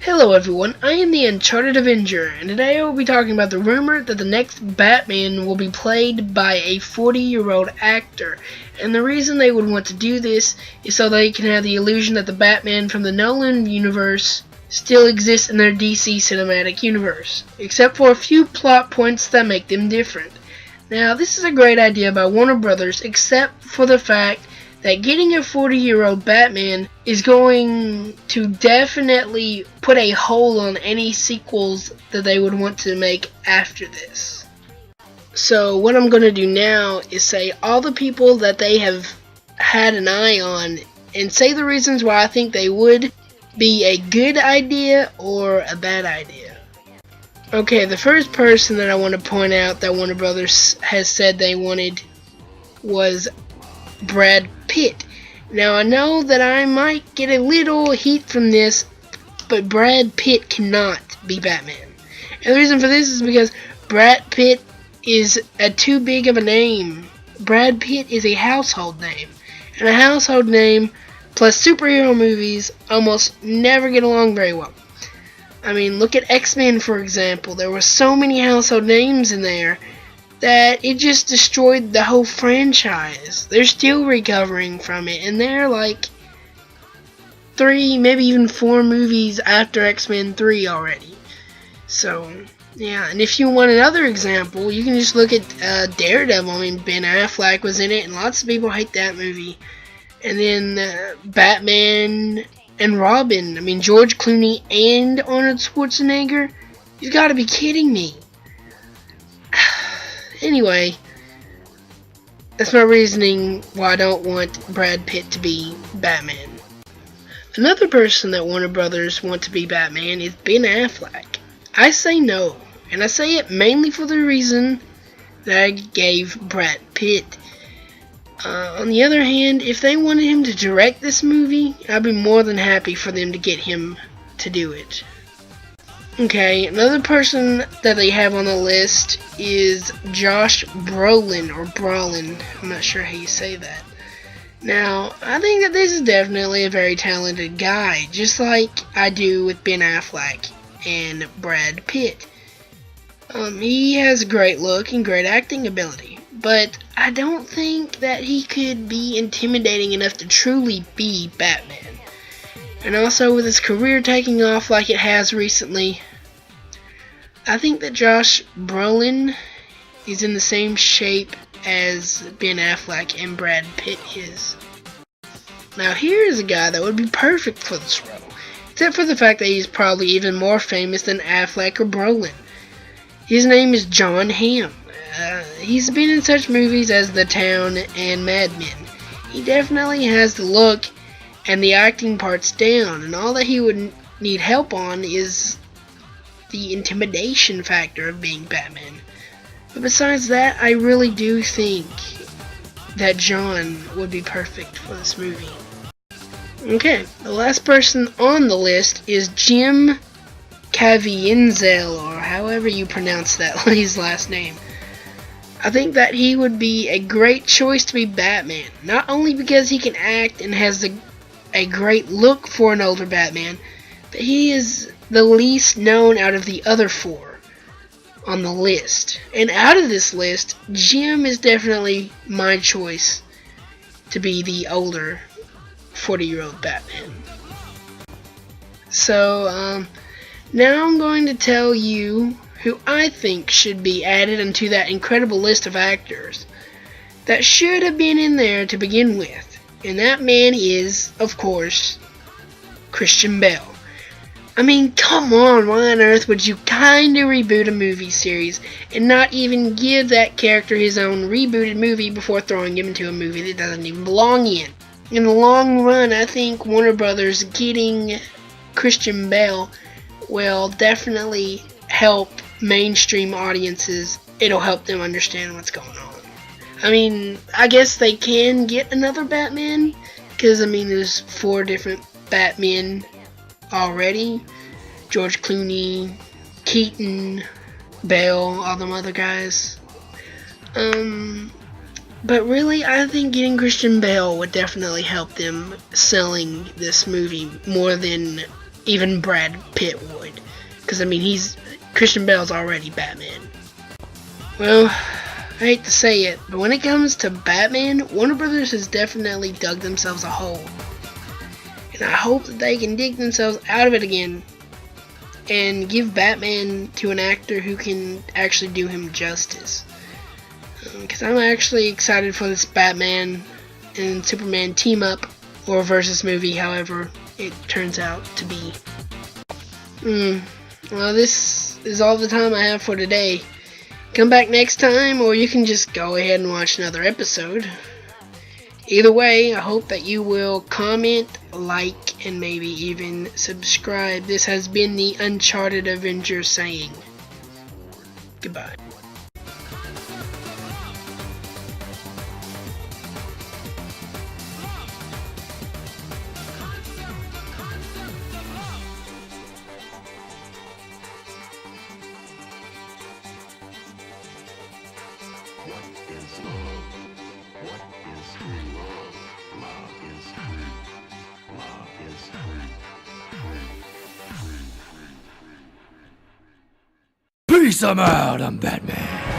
Hello everyone, I am the Uncharted Avenger, and today I will be talking about the rumor that the next Batman will be played by a 40-year-old actor. And the reason they would want to do this is so they can have the illusion that the Batman from the Nolan universe still exists in their DC cinematic universe, except for a few plot points that make them different. Now, this is a great idea by Warner Brothers, except for the fact that getting a 40-year-old Batman is going to definitely put a hole on any sequels that they would want to make after this. So what I'm going to do now is say all the people that they have had an eye on and say the reasons why I think they would be a good idea or a bad idea. Okay, the first person that I want to point out that Warner Brothers has said they wanted was Brad Pitt. Now I know that I might get a little heat from this, but Brad Pitt cannot be Batman. And the reason for this is because Brad Pitt is too big of a name. Brad Pitt is a household name. And a household name plus superhero movies almost never get along very well. I mean, look at X-Men for example. There were so many household names in there that it just destroyed the whole franchise. They're still recovering from it, and they're like 3, maybe even 4 movies after X-Men 3 already. So, yeah, and if you want another example, you can just look at Daredevil. I mean, Ben Affleck was in it, and lots of people hate that movie. And then Batman and Robin. I mean, George Clooney and Arnold Schwarzenegger. You've got to be kidding me. Anyway, that's my reasoning why I don't want Brad Pitt to be Batman. Another person that Warner Brothers want to be Batman is Ben Affleck. I say no, and I say it mainly for the reason that I gave Brad Pitt. On the other hand, if they wanted him to direct this movie, I'd be more than happy for them to get him to do it. Okay, another person that they have on the list is Josh Brolin, or Brolin. I'm not sure how you say that. Now, I think that this is definitely a very talented guy, just like I do with Ben Affleck and Brad Pitt. He has a great look and great acting ability, but I don't think that he could be intimidating enough to truly be Batman. And also, with his career taking off like it has recently, I think that Josh Brolin is in the same shape as Ben Affleck and Brad Pitt is. Now, here is a guy that would be perfect for this role, except for the fact that he's probably even more famous than Affleck or Brolin. His name is Jon Hamm. He's been in such movies as The Town and Mad Men. He definitely has the look and the acting part's down, and all that he would need help on is the intimidation factor of being Batman. But besides that, I really do think that John would be perfect for this movie. Okay, the last person on the list is Jim Caviezel, or however you pronounce that his last name. I think that he would be a great choice to be Batman, not only because he can act and has a great look for an older Batman, but he is the least known out of the other 4 on the list. And out of this list, Jim is definitely my choice to be the older 40-year-old Batman. So, now I'm going to tell you who I think should be added into that incredible list of actors that should have been in there to begin with. And that man is, of course, Christian Bale. I mean, come on, why on earth would you kinda reboot a movie series and not even give that character his own rebooted movie before throwing him into a movie that doesn't even belong in? In the long run, I think Warner Brothers getting Christian Bale will definitely help mainstream audiences. It'll help them understand what's going on. I mean, I guess they can get another Batman, because, I mean, there's 4 different Batmen already. George Clooney, Keaton, Bale, all them other guys. But really, I think getting Christian Bale would definitely help them selling this movie more than even Brad Pitt would. Because, I mean, Christian Bale's already Batman. Well, I hate to say it, but when it comes to Batman, Warner Brothers has definitely dug themselves a hole. And I hope that they can dig themselves out of it again and give Batman to an actor who can actually do him justice. Because I'm actually excited for this Batman and Superman team up or versus movie, however it turns out to be. Well, this is all the time I have for today. Come back next time, or you can just go ahead and watch another episode. Either way, I hope that you will comment, like, and maybe even subscribe. This has been the Uncharted Avenger saying goodbye. Peace, I'm out, I'm Batman.